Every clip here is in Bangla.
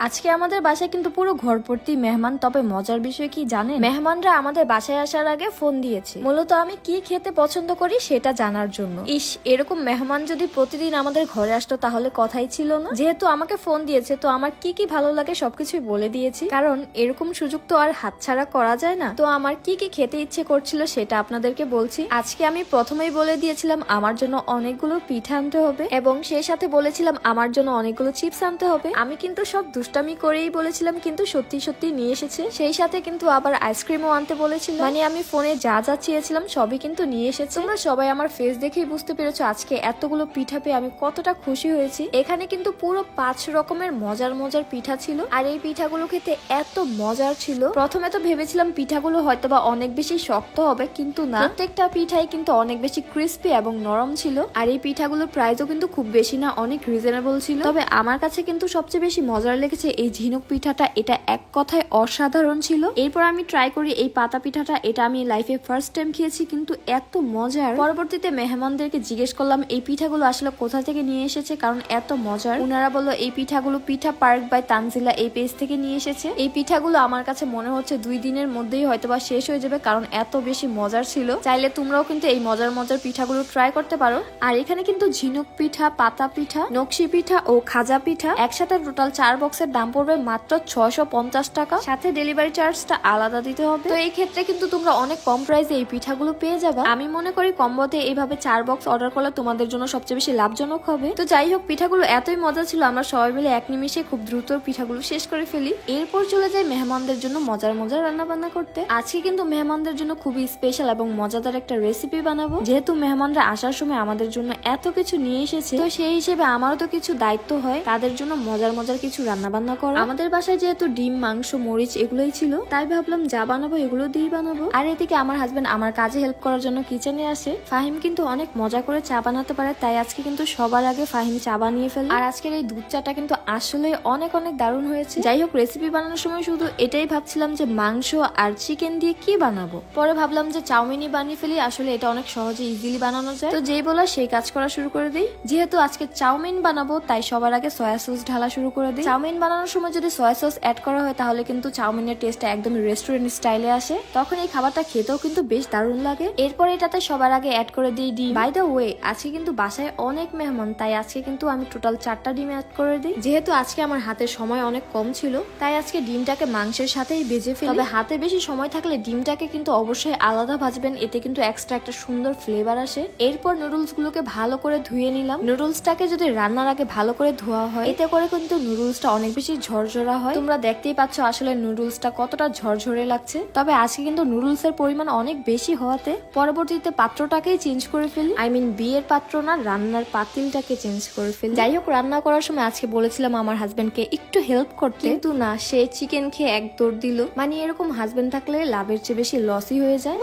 আজকে আমাদের বাসায় কিন্তু পুরো ঘর ভর্তি মেহমান। তবে মজার বিষয় কি জানেন, মেহমানরা আমাদের বাসায় আসার আগে ফোন দিয়েছে, মূলত আমি কি খেতে পছন্দ করি সেটা জানার জন্য। ইস, এরকম মেহমান যদি প্রতিদিন আমাদের ঘরে আসতো তাহলে কথাই ছিল না। যেহেতু আমাকে ফোন দিয়েছে তো আমার কি কি ভালো লাগে সবকিছুই বলে দিয়েছি, কারণ এরকম সুযোগ তো আর হাতছাড়া করা যায় না। তো আমার কি কি খেতে ইচ্ছে করছিল সেটা আপনাদেরকে বলছি। আজকে আমি প্রথমেই বলে দিয়েছিলাম আমার জন্য অনেকগুলো পিঠা আনতে হবে এবং সেই সাথে বলেছিলাম আমার জন্য অনেকগুলো চিপস আনতে হবে। আমি কিন্তু সব দুষ্টামি করেই বলেছিলাম, কিন্তু সত্যি সত্যি নিয়ে এসেছে। সেই সাথে কিন্তু আবার আইসক্রিমও আনতে বলেছিলাম। মানে আমি ফোনে যা যা চেয়েছিলাম সবই কিন্তু নিয়ে এসেছে। তোমরা সবাই আমার ফেস দেখেই বুঝতে পেরেছো আজকে এতগুলো পিঠা পেয়ে আমি কতটা খুশি হয়েছি। এখানে কিন্তু পুরো 5 রকমের মজার মজার পিঠা ছিল, আর এই পিঠাগুলো খেতে এত মজার ছিল। প্রথমে তো ভেবেছিলাম পিঠাগুলো হয়তোবা অনেক বেশি শক্ত হবে, কিন্তু না, প্রত্যেকটা পিঠাই কিন্তু অনেক বেশি ক্রিস্পি এবং নরম ছিল। আর এই পিঠাগুলোর প্রাইসও কিন্তু খুব বেশি না, অনেক রিজনেবল ছিল। তবে আমার কাছে কিন্তু সবচেয়ে বেশি মজার লেগেছে এই ঝিনুক পিঠাটা। এটা এক কথায় অসাধারণ ছিল। এরপর আমি ট্রাই করি এই পাতা পিঠাটা। এটা আমি লাইফে ফার্স্ট টাইম খেয়েছি, কিন্তু এত মজার। পরবর্তীতে মেহমানদেরকে জিজ্ঞেস করলাম এই পিঠাগুলো আসলে কোথা থেকে নিয়ে এসেছে, কারণ এত মজার। ওনারা বললো এই পিঠাগুলো পিঠা পার্ক বাই তানজিলা এই পেজ থেকে নিয়ে এসেছে। এই পিঠাগুলো আমার কাছে মনে হচ্ছে 2 দিনের মধ্যেই হয়তোবা শেষ হয়ে যাবে, কারণ এত বেশি মজার ছিল। চাইলে তোমরাও কিন্তু এই মজার মজার পিঠাগুলো ট্রাই করতে পারো। আর এখানে কিন্তু ঝিনুক পিঠা, পাতা পিঠা, নকশি পিঠা ও খাজা পিঠা একসাথে টোটাল 4 বক্সের দাম পড়বে মাত্র 650 টাকা। সাথে ডেলিভারি চার্জটা আলাদা দিতে হবে। তো এই ক্ষেত্রে কিন্তু তোমরা অনেক কম প্রাইসে এই পিঠাগুলো পেয়ে যাবে। আমি মনে করি কম্বোতে এইভাবে 4 বক্স অর্ডার করলে তোমাদের জন্য সবচেয়ে বেশি লাভজনক হবে। তো যাই হোক, পিঠাগুলো এতই মজা ছিল, আমরা সবাই মিলে এক নিমিষে খুব দ্রুত পিঠাগুলো শেষ করে ফেলি। এরপর চলে যাই মেহমানদের জন্য মজার মজার রান্না বান্না করতে। আজকে কিন্তু মেহমানদের জন্য খুবই স্পেশাল এবং মজাদার একটা রেসিপি বানাবো। যেহেতু মেহমানরা আসার সময় আমাদের জন্য এত কিছু নিয়ে এসেছে, তো সেই হিসেবে আমারও তো কিছু দায়িত্ব হয় তাদের জন্য মজার মজার কিছু রান্না বান্না করা। আমাদের বাসায় যেহেতু ডিম, মাংস, মরিচ এগুলোই ছিল, তাই ভাবলাম যা বানাবো এগুলো দিয়ে বানাবো। আর এদিকে আমার হাজবেন্ড আমার কাজে হেল্প করার জন্য কিচেনে আসে। ফাহিম কিন্তু অনেক মজা করে চা বানাতে পারে, তাই আজকে কিন্তু সবার আগে ফাহিম চা বানিয়ে ফেলে। আর আজকের এই দুধ চাটা কিন্তু আসলে অনেক অনেক দারুণ হয়েছে। যাই হোক, রেসিপি বানানোর সময় শুধু এটাই ভাবছিলাম যে মাংস আর চিকেন দিয়ে কি বানাবো। পরে ভাবলাম যে চাউমিনই বানিয়ে ফেলি, আসলে এটা অনেক সহজে ইজিলি বানানো যায়। তো যেই বলা সেই কাজ করা শুরু করে দিই। যেহেতু আজকে চাউমিন বানাবো তাই সবার আগে সয়া সস ঢালা শুরু করে দিই। চাউমিন বানানোর সময় যদি সয়া সস অ্যাড করা হয় তাহলে কিন্তু চাউমিনের টেস্টটা একদমই রেস্টুরেন্ট স্টাইলে আসে, তখন এই খাবারটা খেতেও কিন্তু বেশ দারুণ লাগে। এরপর এটাতে সবার আগে অ্যাড করে দিই ডিম। বাই দ্য ওয়ে, আজকে কিন্তু বাসায় অনেক মেহমান, তাই আজকে কিন্তু আমি টোটাল 4টা ডিম অ্যাড করে দিই। যেহেতু আজকে আমার হাতের সময় অনেক কম ছিল, তাই আজকে ডিমটাকে মাংসের সাথেই ভেজে ফেলি। তবে হাতে বেশি সময় থাকলে ডিমটাকে কিন্তু অবশ্যই আলাদা ভাজবেন, এতে কিন্তু এক্সট্রা একটা সুন্দর ফ্লেভার আসে। এরপর নুডলস গুলোকে ভালো করে ধুয়ে নিলাম। নুডলসটাকে যদি রান্নার আগে ভালো করে ধোয়া হয়, এতে করে কিন্তু নুডলসটা অনেক বেশি ঝরঝরা হয়। তোমরা দেখতেই পাচ্ছ আসলে নুডলসটা কতটা ঝরঝরে লাগছে। তবে আজকে কিন্তু নুডলস এর পরিমাণ অনেক বেশি হওয়াতে পরবর্তীতে পাত্রটাকেই চেঞ্জ করে ফেলি। আই মিন বিয়ের পাত্র না, রান্নার পাতিলটাকে চেঞ্জ করে ফেলি। যাই হোক, রান্না করার সময় আজকে বলেছিলাম আমার হাজবেন্ডকে একটু হেল্প করতে, কিন্তু না, সে চিকেন খেয়ে এক দৌড় দিল। মানে এরকম হাজবেন্ড থাকলে লাভের চেয়ে বেশি লসই হয়ে যায়।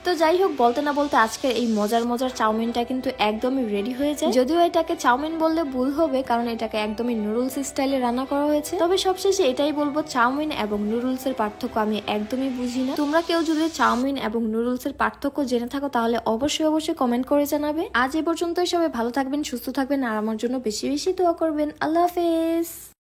তো যাই হোক, বলতে না বলতে আজকে এই মজার মজার চাউমিনটা কিন্তু একদমই রেডি হয়ে যায়। যদিও এটাকে চাউমিন বললে ভুল হবে, কারণ এটাকে একদমই নুডলস স্টাইলে রান্না করা হয়েছে। তবে সবশেষে এটাই বলবো, চাউমিন এবং নুডলস এর পার্থক্য আমি একদমই বুঝি না। তোমরা কেউ যদি চাউমিন এবং নুডলস এর পার্থক্য জেনে থাকো তাহলে অবশ্যই কমেন্ট করে জানাবে। আজ এ পর্যন্তই। সবাই ভালো থাকবেন, সুস্থ থাকবেন, আর আমার জন্য বেশি বেশি দোয়া করবেন। আল্লাহ হাফেজ।